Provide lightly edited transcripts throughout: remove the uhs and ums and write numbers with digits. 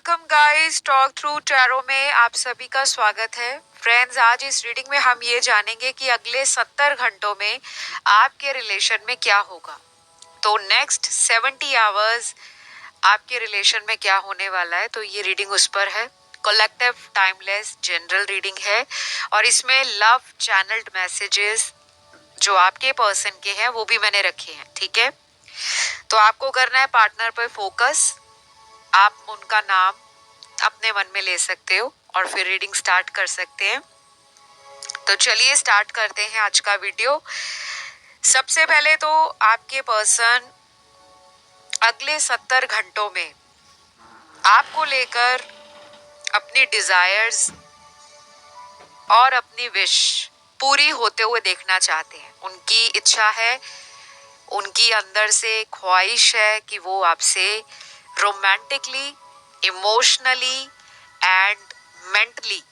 Welcome guys, talk through tarot में आप सभी का स्वागत है। फ्रेंड्स, आज इस रीडिंग में हम ये जानेंगे कि अगले 70 घंटों में आपके रिलेशन में क्या होगा। तो नेक्स्ट 70 आवर्स आपके रिलेशन में क्या होने वाला है, तो ये रीडिंग उस पर है। कलेक्टिव टाइमलेस जनरल रीडिंग है और इसमें लव चैनल्ड मैसेजेस जो आपके पर्सन के हैं वो भी मैंने रखे हैं। ठीक है, तो आपको करना है पार्टनर पर फोकस। आप उनका नाम अपने मन में ले सकते हो और फिर रीडिंग स्टार्ट कर सकते हैं। तो चलिए स्टार्ट करते हैं आज का वीडियो। सबसे पहले तो आपके पर्सन अगले 70 घंटों में आपको लेकर अपनी डिजायर्स और अपनी विश पूरी होते हुए देखना चाहते हैं। उनकी इच्छा है, उनकी अंदर से ख्वाहिश है कि वो आपसे रोमांटिकली, इमोशनली एंड मेंटली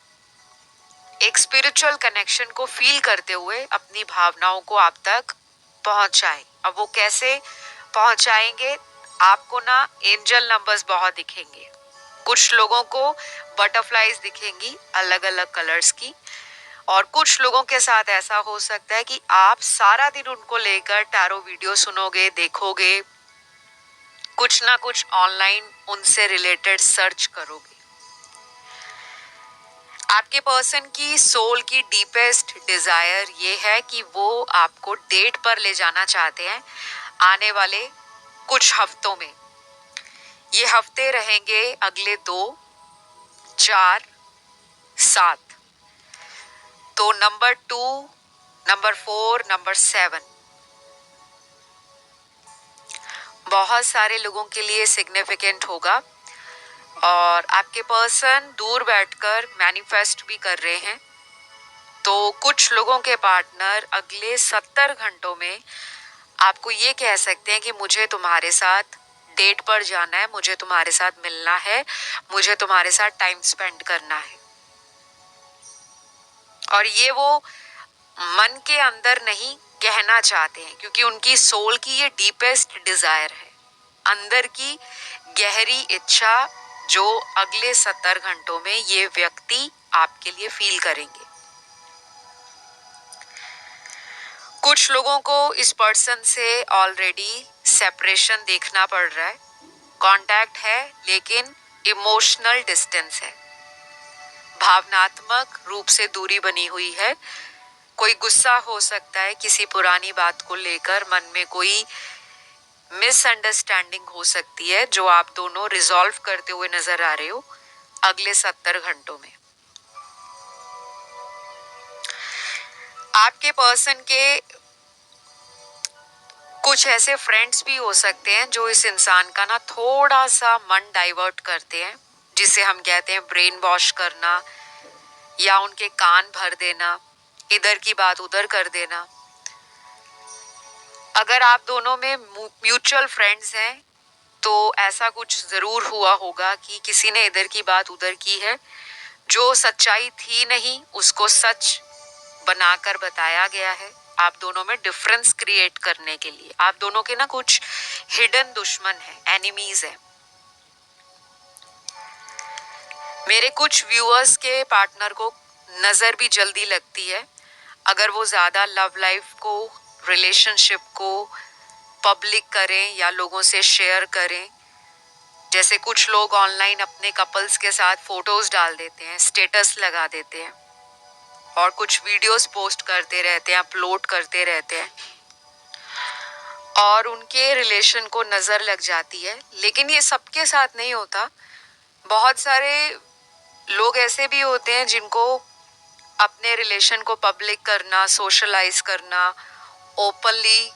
एक स्पिरिचुअल कनेक्शन को फील करते हुए अपनी भावनाओं को आप तक पहुंचाए। अब वो कैसे पहुंचाएंगे? आपको ना एंजल नंबर्स बहुत दिखेंगे। कुछ लोगों को बटरफ्लाईज दिखेंगी अलग अलग कलर्स की, और कुछ लोगों के साथ ऐसा हो सकता है कि आप सारा दिन उनको लेकर टैरो वीडियो सुनोगे, देखोगे, कुछ ना कुछ ऑनलाइन उनसे रिलेटेड सर्च करोगे। आपके पर्सन की सोल की डीपेस्ट डिजायर ये है कि वो आपको डेट पर ले जाना चाहते हैं आने वाले कुछ हफ्तों में। ये हफ्ते रहेंगे अगले 2, 4, 7। तो नंबर 2, नंबर 4, नंबर 7 बहुत सारे लोगों के लिए सिग्निफिकेंट होगा। और आपके पर्सन दूर बैठकर मैनिफेस्ट भी कर रहे हैं। तो कुछ लोगों के पार्टनर अगले 70 घंटों में आपको ये कह सकते हैं कि मुझे तुम्हारे साथ डेट पर जाना है, मुझे तुम्हारे साथ मिलना है, मुझे तुम्हारे साथ टाइम स्पेंड करना है। और ये वो मन के अंदर नहीं कहना चाहते हैं, क्योंकि उनकी सोल की ये डीपेस्ट डिजायर है, अंदर की गहरी इच्छा जो अगले 70 घंटों में ये व्यक्ति आपके लिए फील करेंगे। कुछ लोगों को इस पर्सन से ऑलरेडी सेपरेशन देखना पड़ रहा है। कांटेक्ट है लेकिन इमोशनल डिस्टेंस है, भावनात्मक रूप से दूरी बनी हुई है। कोई गुस्सा हो सकता है किसी पुरानी बात को लेकर, मन में कोई मिसअंडरस्टैंडिंग हो सकती है जो आप दोनों रिजॉल्व करते हुए नजर आ रहे हो अगले 70 घंटों में। आपके पर्सन के कुछ ऐसे फ्रेंड्स भी हो सकते हैं जो इस इंसान का ना थोड़ा सा मन डाइवर्ट करते हैं, जिसे हम कहते हैं ब्रेन वॉश करना या उनके कान भर देना, इधर की बात उधर कर देना। अगर आप दोनों में म्यूचुअल फ्रेंड्स हैं तो ऐसा कुछ जरूर हुआ होगा कि किसी ने इधर की बात उधर की है, जो सच्चाई थी नहीं उसको सच बनाकर बताया गया है आप दोनों में डिफरेंस क्रिएट करने के लिए। आप दोनों के ना कुछ हिडन दुश्मन है, एनिमीज है। मेरे कुछ व्यूअर्स के पार्टनर को नजर भी जल्दी लगती है अगर वो ज्यादा लव लाइफ को, रिलेशनशिप को पब्लिक करें या लोगों से शेयर करें। जैसे कुछ लोग ऑनलाइन अपने कपल्स के साथ फोटोज डाल देते हैं, स्टेटस लगा देते हैं और कुछ वीडियोस पोस्ट करते रहते हैं, अपलोड करते रहते हैं और उनके रिलेशन को नजर लग जाती है। लेकिन ये सबके साथ नहीं होता। बहुत सारे लोग ऐसे भी होते हैं जिनको अपने रिलेशन को पब्लिक करना, सोशलाइज करना, ओपनली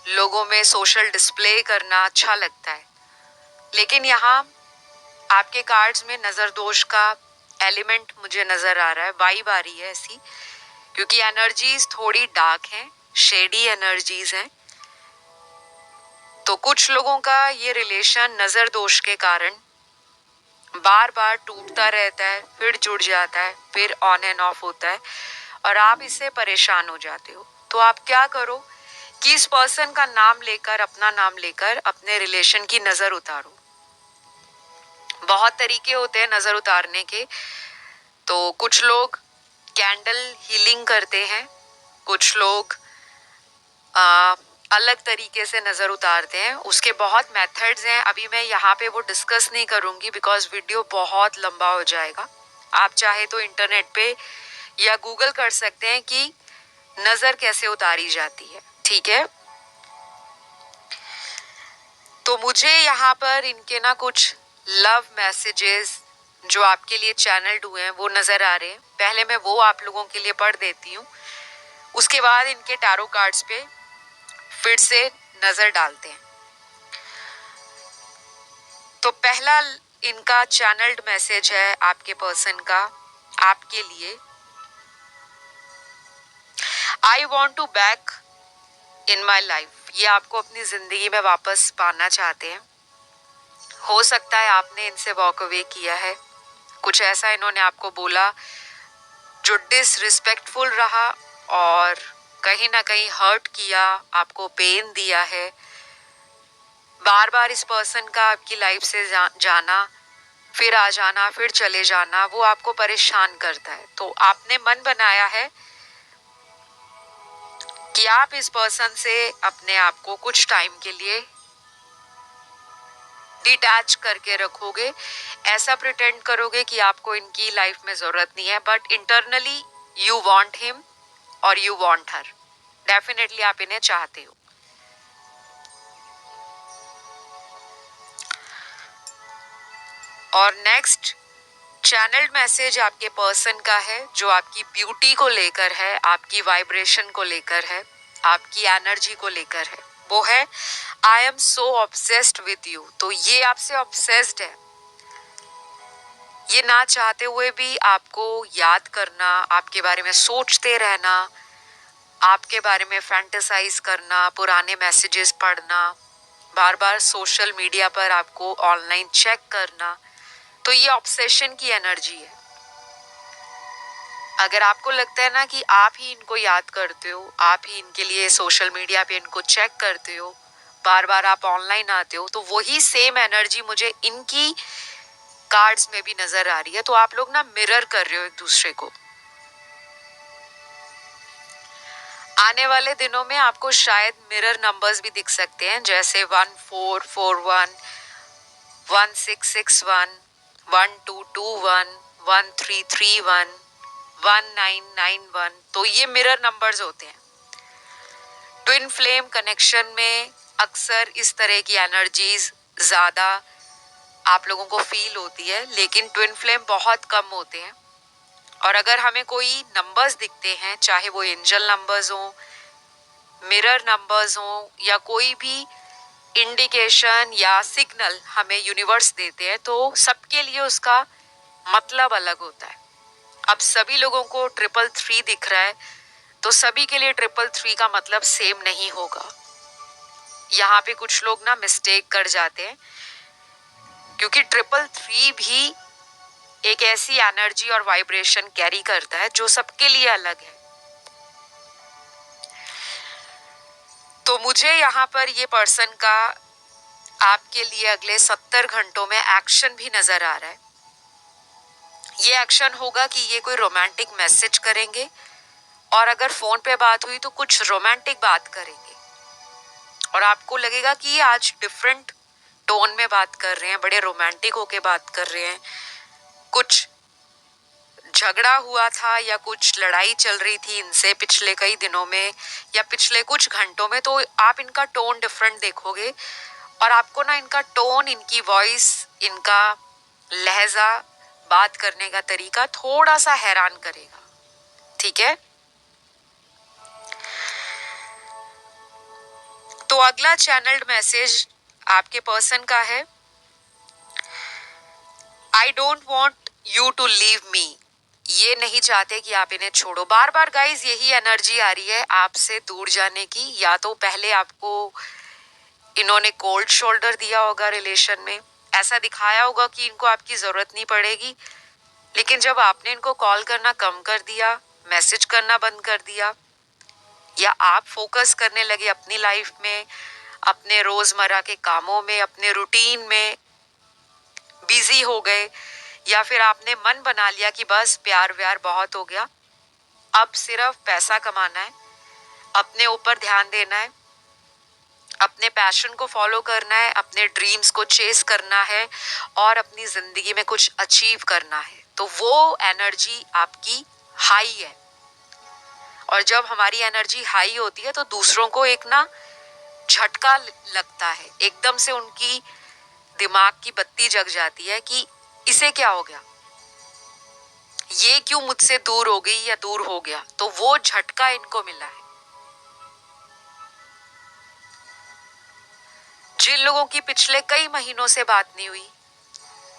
लोगों में सोशल डिस्प्ले करना अच्छा लगता है। लेकिन यहाँ आपके कार्ड्स में नजर दोष का एलिमेंट मुझे नजर आ रहा है, वाइब आ रही है ऐसी, क्योंकि एनर्जीज थोड़ी डार्क हैं, शेडी एनर्जीज हैं। तो कुछ लोगों का ये रिलेशन नजर दोष के कारण बार बार टूटता रहता है, फिर जुड़ जाता है, फिर ऑन एंड ऑफ होता है और आप इससे परेशान हो जाते हो। तो आप क्या करो कि इस पर्सन का नाम लेकर, अपना नाम लेकर अपने रिलेशन की नजर उतारो। बहुत तरीके होते हैं नजर उतारने के। तो कुछ लोग कैंडल हीलिंग करते हैं, कुछ लोग अलग तरीके से नजर उतारते हैं। उसके बहुत मेथड्स हैं, अभी मैं यहाँ पे वो डिस्कस नहीं करूंगी बिकॉज वीडियो बहुत लंबा हो जाएगा। आप चाहे तो इंटरनेट पे या गूगल कर सकते हैं कि नजर कैसे उतारी जाती है, ठीक है। तो मुझे यहाँ पर इनके ना कुछ लव मैसेजेस जो आपके लिए चैनल्ड हुए हैं वो नजर आ रहे हैं। पहले मैं वो आप लोगों के लिए पढ़ देती हूँ, उसके बाद इनके टैरो कार्ड्स पे फिर से नजर डालते हैं। तो पहला इनका चैनल्ड मैसेज है आपके पर्सन का आपके लिए। I want to back in my life. ये आपको अपनी जिंदगी में वापस पाना चाहते हैं। हो सकता है आपने इनसे वॉक अवे किया है, कुछ ऐसा इन्होंने आपको बोला जो डिसरिस्पेक्टफुल रहा और कहीं ना कहीं हर्ट किया, आपको पेन दिया है। बार बार इस पर्सन का आपकी लाइफ से जाना, फिर आ जाना, फिर चले जाना, वो आपको परेशान करता है। तो आपने मन बनाया है कि आप इस पर्सन से अपने आप को कुछ टाइम के लिए डिटैच करके रखोगे। ऐसा प्रिटेंड करोगे कि आपको इनकी लाइफ में जरूरत नहीं है, but internally you want him और यू वांट हर। डेफिनेटली आप इन्हें चाहते हो। और नेक्स्ट चैनल्ड मैसेज आपके पर्सन का है जो आपकी ब्यूटी को लेकर है, आपकी वाइब्रेशन को लेकर है, आपकी एनर्जी को लेकर है। वो है I am so obsessed with you. तो ये आपसे ऑब्सेस्ड है। ये ना चाहते हुए भी आपको याद करना, आपके बारे में सोचते रहना, आपके बारे में फैंटेसाइज करना, पुराने मैसेजेस पढ़ना, बार बार सोशल मीडिया पर आपको ऑनलाइन चेक करना। तो ये ऑब्सेशन की एनर्जी है। अगर आपको लगता है ना कि आप ही इनको याद करते हो, आप ही इनके लिए सोशल मीडिया पे इनको चेक करते हो, बार बार आप ऑनलाइन आते हो, तो वही सेम एनर्जी मुझे इनकी कार्ड्स में भी नजर आ रही है। तो आप लोग ना मिरर कर रहे हो एक दूसरे को। आने वाले दिनों में आपको शायद मिरर नंबर्स भी दिख सकते हैं, जैसे 1441, 1661, 1221, 1331, 1991। तो ये मिरर नंबर्स होते हैं। ट्विन फ्लेम कनेक्शन में अक्सर इस तरह की एनर्जीज ज्यादा आप लोगों को फील होती है, लेकिन ट्विन फ्लेम बहुत कम होते हैं। और अगर हमें कोई नंबर्स दिखते हैं, चाहे वो एंजल नंबर्स हो, मिरर नंबर्स हो, या कोई भी इंडिकेशन या सिग्नल हमें यूनिवर्स देते हैं, तो सबके लिए उसका मतलब अलग होता है। अब सभी लोगों को 333 दिख रहा है, तो सभी के लिए 333 का मतलब सेम नहीं होगा। यहाँ पे कुछ लोग ना मिस्टेक कर जाते हैं, क्योंकि 333 भी एक ऐसी एनर्जी और वाइब्रेशन कैरी करता है जो सबके लिए अलग है। तो मुझे यहाँ पर ये पर्सन का आपके लिए अगले 70 घंटों में एक्शन भी नजर आ रहा है। ये एक्शन होगा कि ये कोई रोमांटिक मैसेज करेंगे, और अगर फोन पे बात हुई तो कुछ रोमांटिक बात करेंगे, और आपको लगेगा कि ये आज डिफरेंट टोन में बात कर रहे हैं, बड़े रोमांटिक होके बात कर रहे हैं। कुछ झगड़ा हुआ था या कुछ लड़ाई चल रही थी इनसे पिछले कई दिनों में या पिछले कुछ घंटों में, तो आप इनका टोन डिफरेंट देखोगे। और आपको ना इनका टोन, इनकी वॉइस, इनका लहजा, बात करने का तरीका थोड़ा सा हैरान करेगा, ठीक है। तो अगला चैनल्ड मैसेज आपके पर्सन का है I don't want you to leave me. ये नहीं चाहते कि आप इन्हें छोड़ो। बार बार गाइज यही एनर्जी आ रही है आपसे दूर जाने की। या तो पहले आपको इन्होंने कोल्ड शोल्डर दिया होगा रिलेशन में, ऐसा दिखाया होगा कि इनको आपकी जरूरत नहीं पड़ेगी, लेकिन जब आपने इनको कॉल करना कम कर दिया, मैसेज करना बंद कर दिया, या आप फोकस करने लगे अपनी लाइफ में, अपने रोजमर्रा के कामों में, अपने रूटीन में, बिजी हो गए, या फिर आपने मन बना लिया कि बस प्यार व्यार बहुत हो गया, अब सिर्फ पैसा कमाना है, अपने ऊपर ध्यान देना है, अपने पैशन को फॉलो करना है, अपने ड्रीम्स को चेस करना है और अपनी जिंदगी में कुछ अचीव करना है, तो वो एनर्जी आपकी हाई है। और जब हमारी एनर्जी हाई होती है तो दूसरों को एक ना झटका लगता है, एकदम से उनकी दिमाग की बत्ती जग जाती है कि इसे क्या हो गया, ये क्यों मुझसे दूर हो गई या दूर हो गया। तो वो झटका इनको मिला है। जिन लोगों की पिछले कई महीनों से बात नहीं हुई,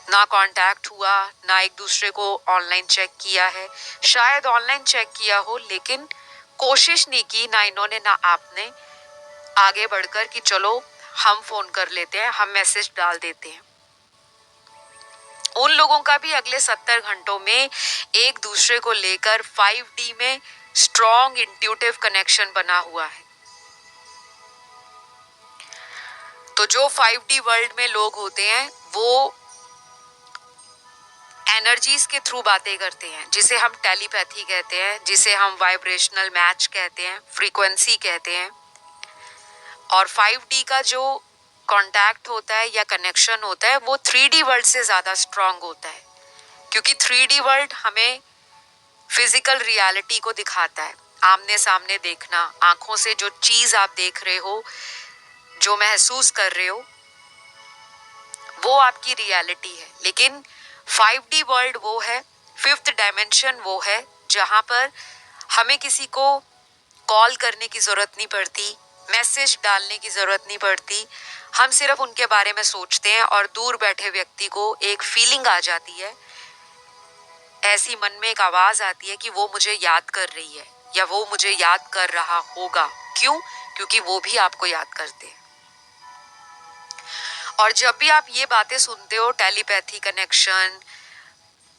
ना कांटेक्ट हुआ, ना एक दूसरे को ऑनलाइन चेक किया है, शायद ऑनलाइन चेक किया हो लेकिन कोशिश नहीं की, ना इन्होंने ना आपने आगे बढ़कर कि चलो हम फोन कर लेते हैं, हम मैसेज डाल देते हैं, उन लोगों का भी अगले 70 घंटों में एक दूसरे को लेकर 5D में स्ट्रॉन्ग इंट्यूटिव कनेक्शन बना हुआ है। तो जो 5D वर्ल्ड में लोग होते हैं वो एनर्जीज के थ्रू बातें करते हैं, जिसे हम टेलीपैथी कहते हैं, जिसे हम वाइब्रेशनल मैच कहते हैं, फ्रीक्वेंसी कहते हैं। और 5D का जो कांटेक्ट होता है या कनेक्शन होता है वो 3D वर्ल्ड से ज्यादा स्ट्रांग होता है, क्योंकि 3D वर्ल्ड हमें फिजिकल रियलिटी को दिखाता है, आमने सामने देखना, आंखों से जो चीज आप देख रहे हो, जो महसूस कर रहे हो, वो आपकी रियलिटी है। लेकिन 5D वर्ल्ड वो है, फिफ्थ डायमेंशन वो है, जहां पर हमें किसी को कॉल करने की जरूरत नहीं पड़ती, मैसेज डालने की जरूरत नहीं पड़ती, हम सिर्फ उनके बारे में सोचते हैं और दूर बैठे व्यक्ति को एक फीलिंग आ जाती है, ऐसी मन में एक आवाज आती है कि वो मुझे याद कर रही है या वो मुझे याद कर रहा होगा। क्यों? क्योंकि वो भी आपको याद करते हैं। और जब भी आप ये बातें सुनते हो, telepathy connection,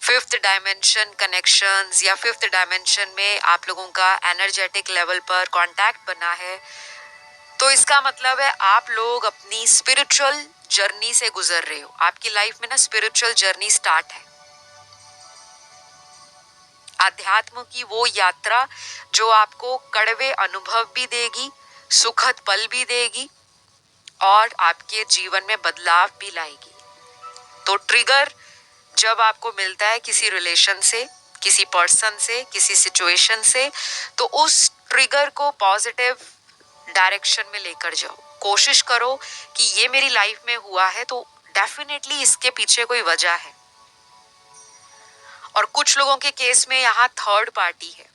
fifth dimension connections या फिफ्थ डायमेंशन में आप लोगों का एनर्जेटिक लेवल पर कांटेक्ट बना है, तो इसका मतलब है आप लोग अपनी स्पिरिचुअल जर्नी से गुजर रहे हो। आपकी लाइफ में ना स्पिरिचुअल जर्नी स्टार्ट है, आध्यात्म की वो यात्रा जो आपको कड़वे अनुभव भी देगी, सुखद पल भी देगी और आपके जीवन में बदलाव भी लाएगी। तो ट्रिगर जब आपको मिलता है किसी रिलेशन से, किसी पर्सन से, किसी सिचुएशन से, तो उस ट्रिगर को पॉजिटिव डायरेक्शन में लेकर जाओ। कोशिश करो कि ये मेरी लाइफ में हुआ है तो डेफिनेटली इसके पीछे कोई वजह है। और कुछ लोगों के केस में यहाँ थर्ड पार्टी है,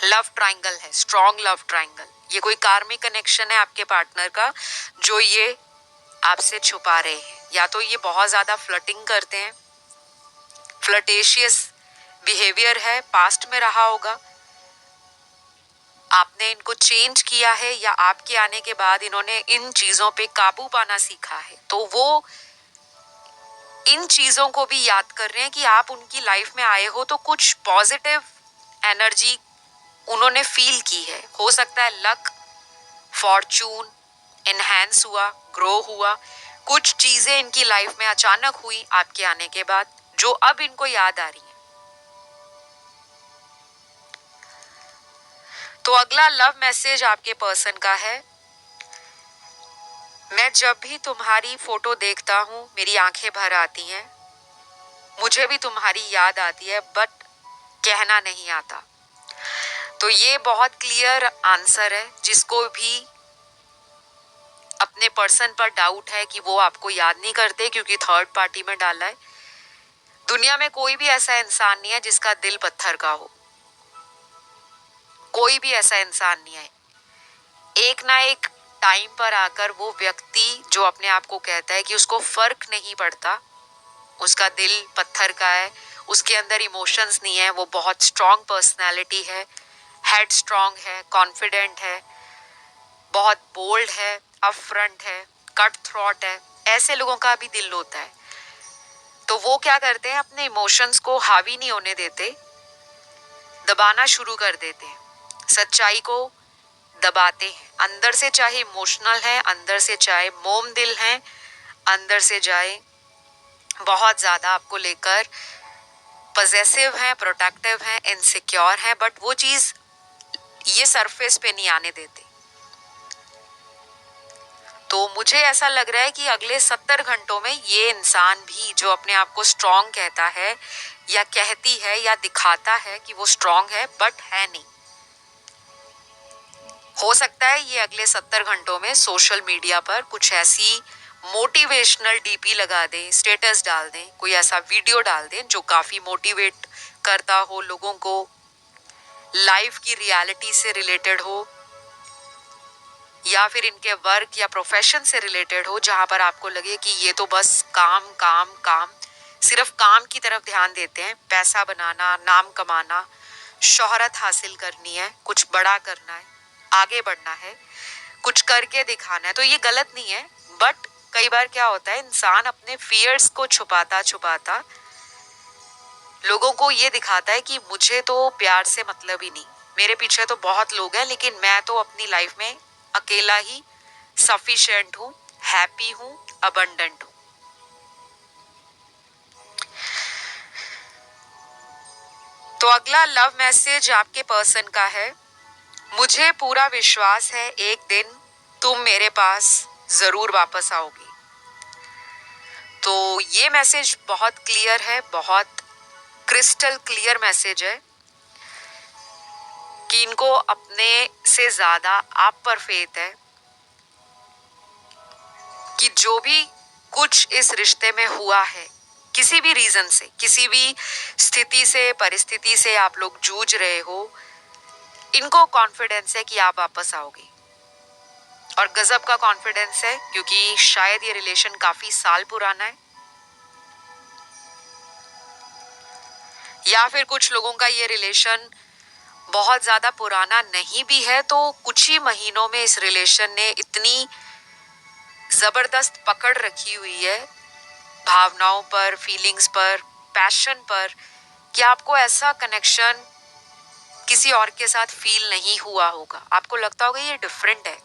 लव ट्रायंगल है, स्ट्रॉन्ग लव ट्रायंगल। ये कोई कार्मिक कनेक्शन है आपके पार्टनर का जो ये आपसे छुपा रहे हैं। या तो ये बहुत ज्यादा फ्लर्टिंग करते हैं, फ्लर्टेशियस बिहेवियर है, पास्ट में रहा होगा, आपने इनको चेंज किया है या आपके आने के बाद इन्होंने इन चीजों पे काबू पाना सीखा है, तो वो इन चीजों को भी याद कर रहे हैं कि आप उनकी लाइफ में आए हो तो कुछ पॉजिटिव एनर्जी उन्होंने फील की है। हो सकता है लक, फॉर्चून एनहांस हुआ, ग्रो हुआ, कुछ चीजें इनकी लाइफ में अचानक हुई आपके आने के बाद जो अब इनको याद आ रही है। तो अगला लव मैसेज आपके पर्सन का है, मैं जब भी तुम्हारी फोटो देखता हूँ मेरी आंखें भर आती हैं, मुझे भी तुम्हारी याद आती है बट कहना नहीं आता। तो ये बहुत क्लियर आंसर है, जिसको भी अपने पर्सन पर डाउट है कि वो आपको याद नहीं करते क्योंकि थर्ड पार्टी में डाला है। दुनिया में कोई भी ऐसा इंसान नहीं है जिसका दिल पत्थर का हो, कोई भी ऐसा इंसान नहीं है। एक ना एक टाइम पर आकर वो व्यक्ति जो अपने आप को कहता है कि उसको फर्क नहीं पड़ता, उसका दिल पत्थर का है, उसके अंदर इमोशंस नहीं है, वो बहुत स्ट्रॉन्ग पर्सनैलिटी है, हेड स्ट्रॉन्ग है, कॉन्फिडेंट है, बहुत बोल्ड है, अपफ्रंट है, कट थ्रॉट है, ऐसे लोगों का भी दिल होता है। तो वो क्या करते हैं, अपने इमोशंस को हावी नहीं होने देते, दबाना शुरू कर देते हैं, सच्चाई को दबाते हैं। अंदर से चाहे इमोशनल है, अंदर से चाहे मोम दिल है, अंदर से चाहे बहुत ज़्यादा आपको लेकर पजेसिव हैं, प्रोटेक्टिव हैं, इनसिक्योर हैं, बट वो चीज़ ये सरफेस पे नहीं आने देते। तो मुझे ऐसा लग रहा है कि अगले 70 घंटों में ये इंसान भी जो अपने आप को स्ट्रांग कहता है या कहती है या दिखाता है कि वो स्ट्रांग है, बट है नहीं, हो सकता है ये अगले 70 घंटों में सोशल मीडिया पर कुछ ऐसी मोटिवेशनल डीपी लगा दें, स्टेटस डाल दें, कोई ऐसा वीडियो डाल दें जो काफी मोटिवेट करता हो, लोगों को लाइफ की रियलिटी से रिलेटेड हो या फिर इनके वर्क या प्रोफेशन से रिलेटेड हो, जहां पर आपको लगे कि ये तो बस काम काम काम, सिर्फ काम की तरफ ध्यान देते हैं, पैसा बनाना, नाम कमाना, शोहरत हासिल करनी है, कुछ बड़ा करना है, आगे बढ़ना है, कुछ करके दिखाना है। तो ये गलत नहीं है, बट कई बार क्या होता है, इंसान अपने फियर्स को छुपाता छुपाता लोगों को ये दिखाता है कि मुझे तो प्यार से मतलब ही नहीं, मेरे पीछे तो बहुत लोग हैं, लेकिन मैं तो अपनी लाइफ में अकेला ही सफिशिएंट हूँ, हैप्पी हूँ, अबंडेंट हूँ। तो अगला लव मैसेज आपके पर्सन का है, मुझे पूरा विश्वास है एक दिन तुम मेरे पास जरूर वापस आओगी। तो ये मैसेज बहुत क्लियर है, बहुत क्रिस्टल क्लियर मैसेज है कि इनको अपने से ज्यादा आप पर फेथ है कि जो भी कुछ इस रिश्ते में हुआ है, किसी भी रीजन से, किसी भी स्थिति से, परिस्थिति से आप लोग जूझ रहे हो, इनको कॉन्फिडेंस है कि आप वापस आओगे। और गजब का कॉन्फिडेंस है, क्योंकि शायद ये रिलेशन काफी साल पुराना है, या फिर कुछ लोगों का ये रिलेशन बहुत ज्यादा पुराना नहीं भी है, तो कुछ ही महीनों में इस रिलेशन ने इतनी जबरदस्त पकड़ रखी हुई है भावनाओं पर, फीलिंग्स पर, पैशन पर, कि आपको ऐसा कनेक्शन किसी और के साथ फील नहीं हुआ होगा। आपको लगता होगा ये डिफरेंट है,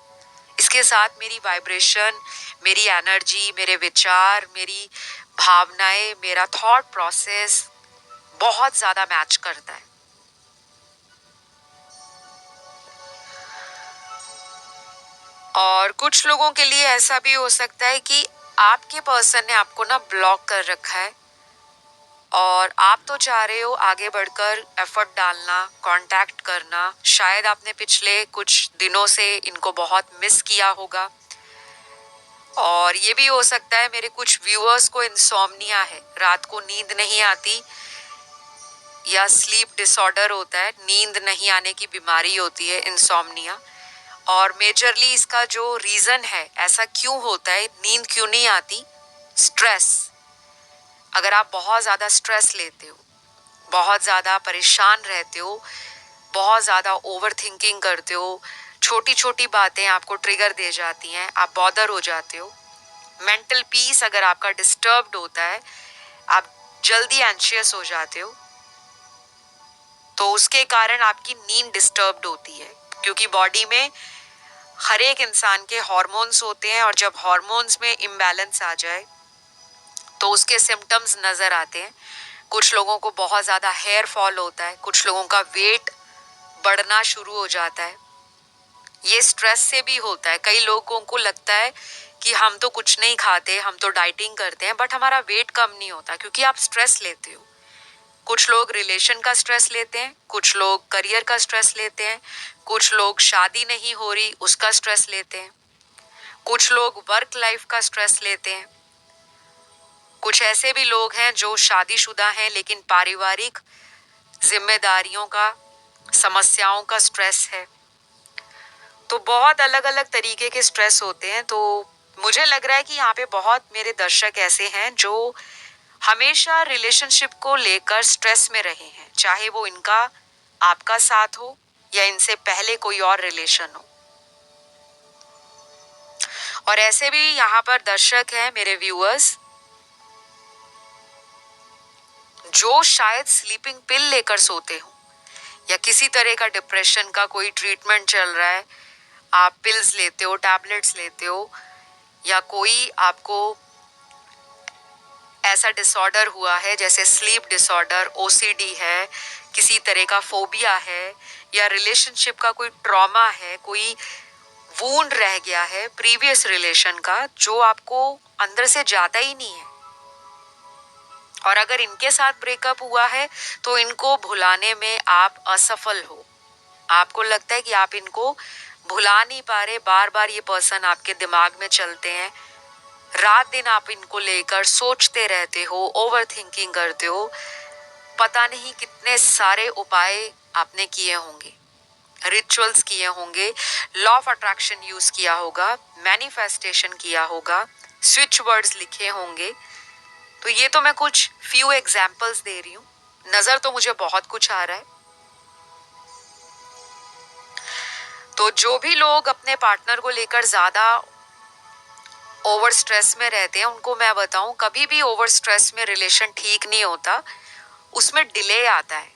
इसके साथ मेरी वाइब्रेशन, मेरी एनर्जी, मेरे विचार, मेरी भावनाएं, मेरा थॉट प्रोसेस बहुत ज्यादा मैच करता है। और कुछ लोगों के लिए ऐसा भी हो सकता है कि आपके पर्सन ने आपको ना ब्लॉक कर रखा है और आप तो चाह रहे हो आगे बढ़कर एफर्ट डालना, कांटेक्ट करना। शायद आपने पिछले कुछ दिनों से इनको बहुत मिस किया होगा। और ये भी हो सकता है मेरे कुछ व्यूअर्स को इंसोम्निया है, रात को नींद नहीं आती या स्लीप डिसऑर्डर होता है, नींद नहीं आने की बीमारी होती है इंसोम्निया। और मेजरली इसका जो रीजन है, ऐसा क्यों होता है, नींद क्यों नहीं आती, स्ट्रेस। अगर आप बहुत ज्यादा स्ट्रेस लेते हो, बहुत ज्यादा परेशान रहते हो, बहुत ज्यादा ओवर थिंकिंग करते हो, छोटी छोटी बातें आपको ट्रिगर दे जाती हैं, आप बॉदर हो जाते हो, मेंटल पीस अगर आपका डिस्टर्ब्ड होता है, आप जल्दी एंशियस हो जाते हो, तो उसके कारण आपकी नींद डिस्टर्ब्ड होती है। क्योंकि बॉडी में हर एक इंसान के हार्मोन्स होते हैं, और जब हार्मोन्स में इम्बैलेंस आ जाए तो उसके सिम्टम्स नजर आते हैं। कुछ लोगों को बहुत ज्यादा हेयर फॉल होता है, कुछ लोगों का वेट बढ़ना शुरू हो जाता है। ये स्ट्रेस से भी होता है। कई लोगों को लगता है कि हम तो कुछ नहीं खाते, हम तो डाइटिंग करते हैं, बट हमारा वेट कम नहीं होता, क्योंकि आप स्ट्रेस लेते हो। कुछ लोग रिलेशन का स्ट्रेस लेते हैं, कुछ लोग करियर का स्ट्रेस लेते हैं, कुछ लोग शादी नहीं हो रही उसका स्ट्रेस लेते हैं, कुछ लोग वर्क लाइफ का स्ट्रेस लेते हैं, कुछ ऐसे भी लोग हैं जो शादीशुदा हैं लेकिन पारिवारिक जिम्मेदारियों का, समस्याओं का स्ट्रेस है। तो बहुत अलग अलग तरीके के स्ट्रेस होते हैं। तो मुझे लग रहा है कि यहाँ पे बहुत मेरे दर्शक ऐसे हैं जो हमेशा रिलेशनशिप को लेकर स्ट्रेस में रहे हैं, चाहे वो इनका आपका साथ हो या इनसे पहले कोई और रिलेशन हो। और ऐसे भी यहाँ पर दर्शक हैं मेरे व्यूअर्स जो शायद स्लीपिंग पिल लेकर सोते हो, या किसी तरह का डिप्रेशन का कोई ट्रीटमेंट चल रहा है, आप पिल्स लेते हो, टैबलेट्स लेते हो, या कोई आपको ऐसा डिसऑर्डर हुआ है जैसे स्लीप डिसऑर्डर, ओसीडी है, किसी तरह का फोबिया है, या रिलेशनशिप का कोई ट्रॉमा है, कोई वूंड रह गया है प्रीवियस रिलेशन का जो आपको अंदर से जाता ही नहीं है। और अगर इनके साथ ब्रेकअप हुआ है तो इनको भुलाने में आप असफल हो। आपको लगता है कि आप इनको भुला नहीं पा रहे, बार बार ये पर्सन आपके दिमाग में चलते हैं, रात दिन आप इनको लेकर सोचते रहते हो, ओवर थिंकिंग करते हो। पता नहीं कितने सारे उपाय आपने किए होंगे, रिचुअल्स किए होंगे, लॉ ऑफ अट्रैक्शन यूज किया होगा, मैनिफेस्टेशन किया होगा, स्विच वर्ड्स लिखे होंगे। तो ये तो मैं कुछ फ्यू एग्जाम्पल्स दे रही हूँ, नजर तो मुझे बहुत कुछ आ रहा है। तो जो भी लोग अपने पार्टनर को लेकर ज्यादा ओवर स्ट्रेस में रहते हैं, उनको मैं बताऊं, कभी भी ओवर स्ट्रेस में रिलेशन ठीक नहीं होता, उसमें डिले आता है।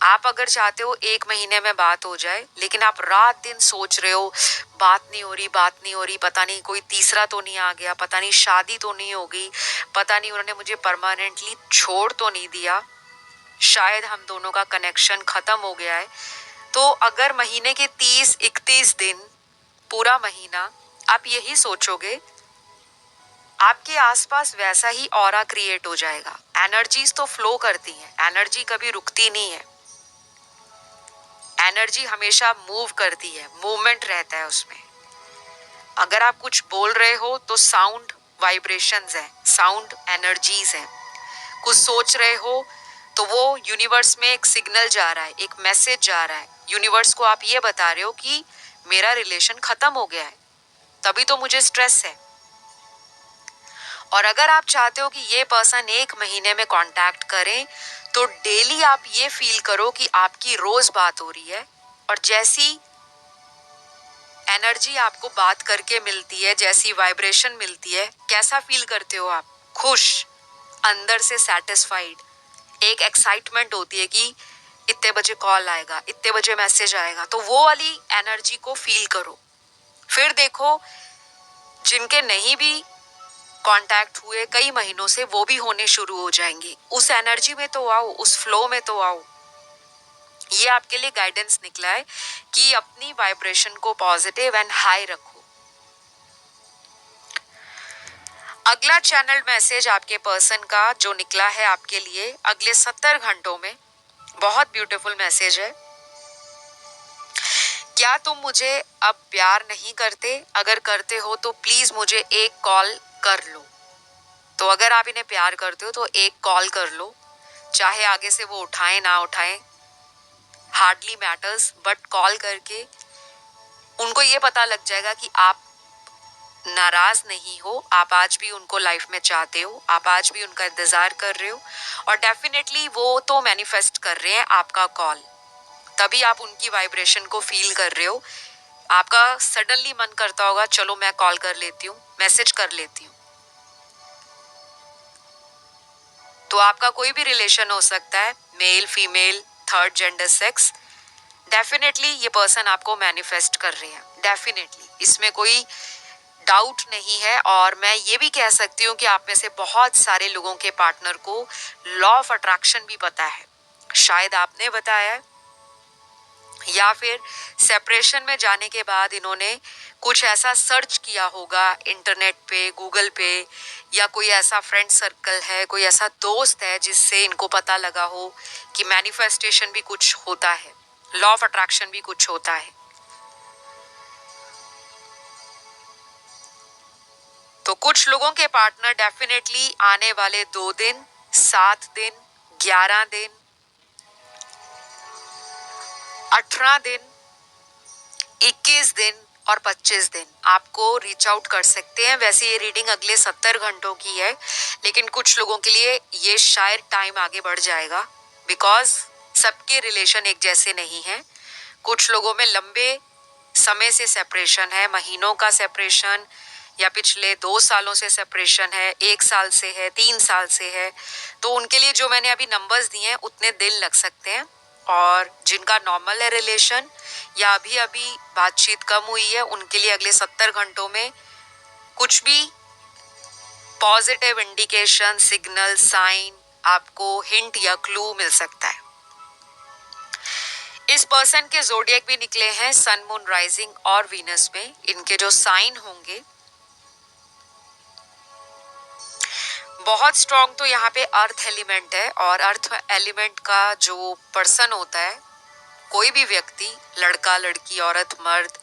आप अगर चाहते हो 1 महीने में बात हो जाए, लेकिन आप रात दिन सोच रहे हो बात नहीं हो रही, बात नहीं हो रही, पता नहीं कोई तीसरा तो नहीं आ गया, पता नहीं शादी तो नहीं हो गई, पता नहीं उन्होंने मुझे परमानेंटली छोड़ तो नहीं दिया, शायद हम दोनों का कनेक्शन खत्म हो गया है। तो अगर महीने के 30-31 दिन, पूरा महीना आप यही सोचोगे, आपके आसपास वैसा ही ऑरा क्रिएट हो जाएगा। एनर्जीज तो फ्लो करती हैं, एनर्जी कभी रुकती नहीं है, एनर्जी हमेशा मूव करती है, मूवमेंट रहता है उसमें। अगर आप कुछ बोल रहे हो तो साउंड वाइब्रेशंस है, साउंड एनर्जीज है। कुछ सोच रहे हो तो वो यूनिवर्स में एक सिग्नल जा रहा है, एक मैसेज जा रहा है। यूनिवर्स को आप ये बता रहे हो कि मेरा रिलेशन खत्म हो गया है, तभी तो मुझे स्ट्रेस है। और अगर आप चाहते हो कि ये पर्सन 1 महीने में कांटेक्ट करें, तो डेली आप ये फील करो कि आपकी रोज बात हो रही है, और जैसी एनर्जी आपको बात करके मिलती है, जैसी वाइब्रेशन मिलती है, कैसा फील करते हो आप? खुश, अंदर से सेटिस्फाइड। एक एक्साइटमेंट होती है कि इतने बजे कॉल आएगा, इतने बजे मैसेज आएगा, तो वो वाली एनर्जी को फील करो। फिर देखो, जिनके नहीं भी कांटेक्ट हुए कई महीनों से, वो भी होने शुरू हो जाएंगे। उस एनर्जी में तो आओ, उस फ्लो में तो आओ। ये आपके लिए गाइडेंस निकला है कि अपनी वाइब्रेशन को पॉजिटिव एंड हाई रखो। अगला चैनल मैसेज आपके पर्सन का जो निकला है आपके लिए अगले 70 घंटों में, बहुत ब्यूटीफुल मैसेज है। क्या तुम मुझे अब प्यार नहीं करते? अगर करते हो तो प्लीज मुझे एक कॉल कर लो। तो अगर आप इन्हें प्यार करते हो तो एक कॉल कर लो, चाहे आगे से वो उठाएं ना उठाएं, हार्डली मैटर्स, बट कॉल करके उनको ये पता लग जाएगा कि आप नाराज नहीं हो, आप आज भी उनको लाइफ में चाहते हो, आप आज भी उनका इंतजार कर रहे हो, और डेफिनेटली वो तो मैनिफेस्ट कर रहे हैं आपका कॉल, तभी आप उनकी वाइब्रेशन को फील कर रहे हो। आपका सडनली मन करता होगा चलो मैं कॉल कर लेती हूँ, मैसेज कर लेती हूँ। तो आपका कोई भी रिलेशन हो सकता है, male female third gender sex, definitely ये पर्सन आपको मैनिफेस्ट कर रहे हैं, डेफिनेटली, इसमें कोई डाउट नहीं है। और मैं ये भी कह सकती हूँ कि आप में से बहुत सारे लोगों के पार्टनर को लॉ ऑफ अट्रैक्शन भी पता है, शायद आपने बताया है, या फिर सेपरेशन में जाने के बाद इन्होंने कुछ ऐसा सर्च किया होगा इंटरनेट पे, गूगल पे, या कोई ऐसा फ्रेंड सर्कल है, कोई ऐसा दोस्त है जिससे इनको पता लगा हो कि मैनिफेस्टेशन भी कुछ होता है, लॉ ऑफ अट्रैक्शन भी कुछ होता है। तो कुछ लोगों के पार्टनर डेफिनेटली आने वाले 2 दिन, 7 दिन, 11 दिन, 18 दिन, 21 दिन और 25 दिन आपको रीच आउट कर सकते हैं। वैसे ये रीडिंग अगले 70 घंटों की है, लेकिन कुछ लोगों के लिए ये शायद टाइम आगे बढ़ जाएगा, बिकॉज सबके रिलेशन एक जैसे नहीं हैं। कुछ लोगों में लंबे समय से सेपरेशन है, महीनों का सेपरेशन, या पिछले 2 सालों से सेपरेशन है, 1 साल से है, 3 साल से है। तो उनके लिए जो मैंने अभी नंबर्स दिए हैं उतने दिन लग सकते हैं। और जिनका नॉर्मल है रिलेशन, या अभी अभी बातचीत कम हुई है, उनके लिए अगले 70 घंटों में कुछ भी पॉजिटिव इंडिकेशन, सिग्नल, साइन, आपको हिंट या क्लू मिल सकता है। इस पर्सन के जोडियक भी निकले हैं सन, मून, राइजिंग और वीनस में। इनके जो साइन होंगे बहुत स्ट्रॉन्ग, तो यहाँ पे अर्थ एलिमेंट है। और अर्थ एलिमेंट का जो पर्सन होता है, कोई भी व्यक्ति, लड़का, लड़की, औरत, मर्द,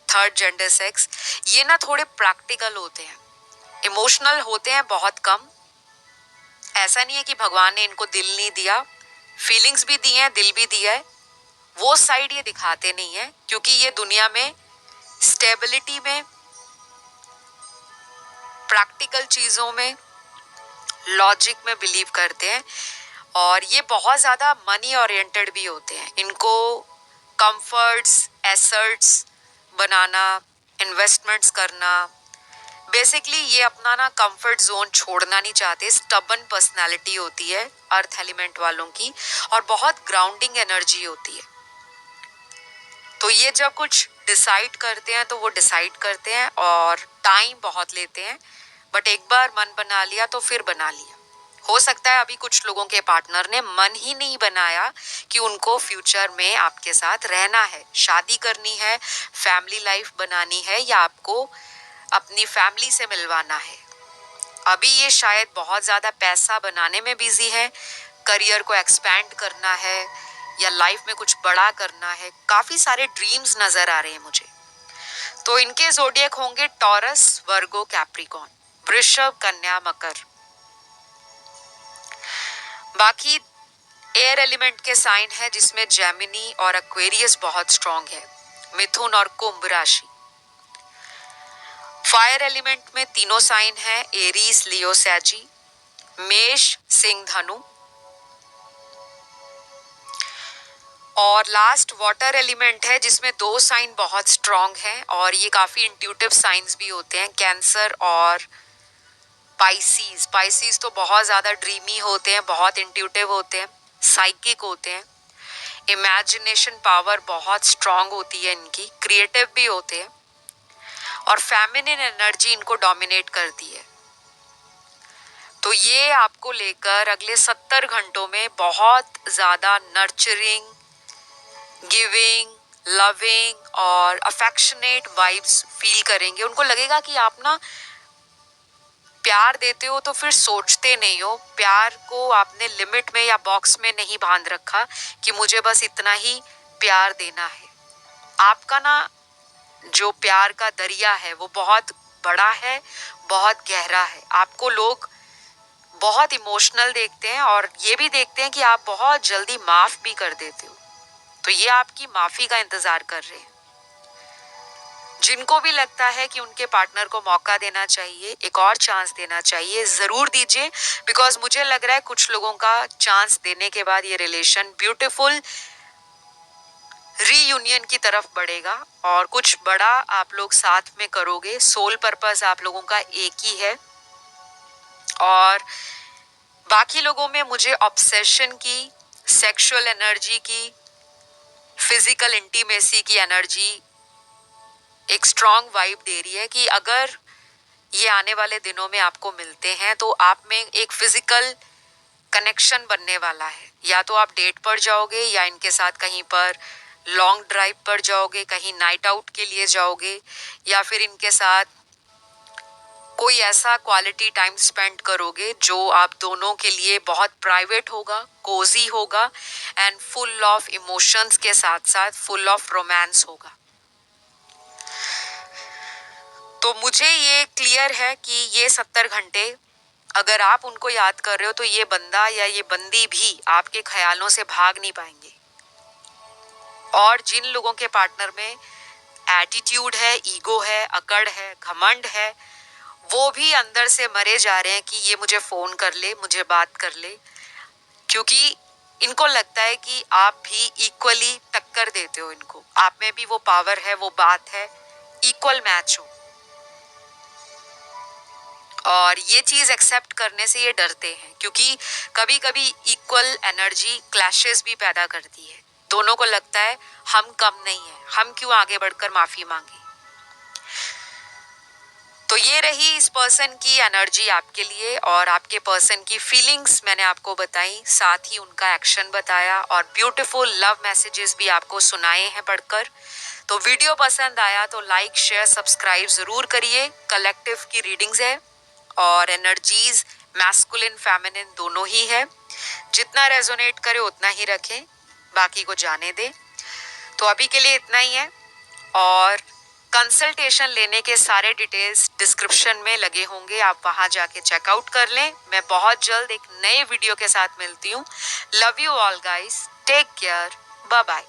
थर्ड जेंडर, सेक्स, ये ना थोड़े प्रैक्टिकल होते हैं, इमोशनल होते हैं बहुत कम। ऐसा नहीं है कि भगवान ने इनको दिल नहीं दिया, फीलिंग्स भी दी हैं, दिल भी दिया है, वो साइड ये दिखाते नहीं है, क्योंकि ये दुनिया में स्टेबिलिटी में, प्रैक्टिकल चीजों में, लॉजिक में बिलीव करते हैं। और ये बहुत ज्यादा मनी ओरिएंटेड भी होते हैं। इनको कंफर्ट्स, एसेट्स बनाना, इन्वेस्टमेंट्स करना, बेसिकली ये अपना ना कंफर्ट जोन छोड़ना नहीं चाहते। स्टबन पर्सनालिटी होती है अर्थ एलिमेंट वालों की, और बहुत ग्राउंडिंग एनर्जी होती है। तो ये जब कुछ डिसाइड करते हैं तो वो डिसाइड करते हैं और टाइम बहुत लेते हैं, बट एक बार मन बना लिया तो फिर बना लिया। हो सकता है अभी कुछ लोगों के पार्टनर ने मन ही नहीं बनाया कि उनको फ्यूचर में आपके साथ रहना है, शादी करनी है, फैमिली लाइफ बनानी है, या आपको अपनी फैमिली से मिलवाना है। अभी ये शायद बहुत ज्यादा पैसा बनाने में बिजी है, करियर को एक्सपैंड करना है, या लाइफ में कुछ बड़ा करना है। काफी सारे ड्रीम्स नजर आ रहे हैं मुझे। तो इनके जोडियक होंगे टॉरस, वर्गो, कैप्रिकॉर्न, वृषभ, कन्या, मकर। बाकी एयर एलिमेंट के साइन है जिसमें जेमिनी और एक्वेरियस बहुत स्ट्रॉन्ग है, मिथुन और कुंभ राशि। फायर एलिमेंट में तीनों साइन है, एरीज, लियो, सैजी, मेष, सिंह, धनु। और लास्ट वाटर एलिमेंट है जिसमें दो साइन बहुत स्ट्रॉन्ग हैं, और ये काफी इंट्यूटिव साइंस भी होते हैं, कैंसर और पाइसीज। पाइसीज तो बहुत ज्यादा ड्रीमी होते हैं, बहुत इंट्यूटिव होते हैं, साइकिक होते हैं, इमेजिनेशन पावर बहुत स्ट्रॉन्ग होती है इनकी, क्रिएटिव भी होते हैं, और फेमिनिन एनर्जी इनको डोमिनेट करती है। तो ये आपको लेकर अगले 70 घंटों में बहुत ज्यादा नर्चरिंग, गिविंग, लविंग और अफेक्शनेट वाइब्स फील करेंगे। उनको लगेगा कि आप ना प्यार देते हो तो फिर सोचते नहीं हो, प्यार को आपने लिमिट में या बॉक्स में नहीं बांध रखा कि मुझे बस इतना ही प्यार देना है। आपका ना जो प्यार का दरिया है वो बहुत बड़ा है, बहुत गहरा है। आपको लोग बहुत इमोशनल देखते हैं, और ये भी देखते हैं कि आप बहुत जल्दी माफ भी कर देते हो। तो ये आपकी माफी का इंतजार कर रहे हैं। जिनको भी लगता है कि उनके पार्टनर को मौका देना चाहिए, एक और चांस देना चाहिए, जरूर दीजिए। बिकॉज मुझे लग रहा है कुछ लोगों का चांस देने के बाद ये रिलेशन ब्यूटीफुल रीयूनियन की तरफ बढ़ेगा, और कुछ बड़ा आप लोग साथ में करोगे। सोल पर्पस आप लोगों का एक ही है। और बाकी लोगों में मुझे ऑब्सेशन की, सेक्सुअल एनर्जी की, फिजिकल इंटीमेसी की एनर्जी एक स्ट्रॉन्ग वाइब दे रही है कि अगर ये आने वाले दिनों में आपको मिलते हैं तो आप में एक फिजिकल कनेक्शन बनने वाला है। या तो आप डेट पर जाओगे, या इनके साथ कहीं पर लॉन्ग ड्राइव पर जाओगे, कहीं नाइट आउट के लिए जाओगे, या फिर इनके साथ कोई ऐसा क्वालिटी टाइम स्पेंड करोगे जो आप दोनों के लिए बहुत प्राइवेट होगा, कोजी होगा, एंड फुल ऑफ इमोशंस के साथ साथ फुल ऑफ रोमांस होगा। तो मुझे ये क्लियर है कि ये 70 घंटे अगर आप उनको याद कर रहे हो तो ये बंदा या ये बंदी भी आपके ख्यालों से भाग नहीं पाएंगे। और जिन लोगों के पार्टनर में एटीट्यूड है, ईगो है, अकड़ है, घमंड है, वो भी अंदर से मरे जा रहे हैं कि ये मुझे फोन कर ले, मुझे बात कर ले, क्योंकि इनको लगता है कि आप भी इक्वली टक्कर देते हो इनको, आप में भी वो पावर है, वो बात है, इक्वल मैच हो। और ये चीज एक्सेप्ट करने से ये डरते हैं, क्योंकि कभी कभी इक्वल एनर्जी क्लैशेस भी पैदा करती है। दोनों को लगता है हम कम नहीं है, हम क्यों आगे बढ़कर माफी मांगे। तो ये रही इस पर्सन की एनर्जी आपके लिए और आपके पर्सन की फीलिंग्स मैंने आपको बताई, साथ ही उनका एक्शन बताया और ब्यूटीफुल लव मैसेजेस भी आपको सुनाए हैं पढ़कर। तो वीडियो पसंद आया तो लाइक शेयर सब्सक्राइब जरूर करिए। कलेक्टिव की रीडिंग्स है और एनर्जीज मैस्कुलिन फेमिनिन दोनों ही है। जितना रेजोनेट करे उतना ही रखें, बाकी को जाने दें। तो अभी के लिए इतना ही है और कंसल्टेशन लेने के सारे डिटेल्स डिस्क्रिप्शन में लगे होंगे, आप वहां जाके चेकआउट कर लें। मैं बहुत जल्द एक नए वीडियो के साथ मिलती हूँ। Love you all guys, take care, bye bye.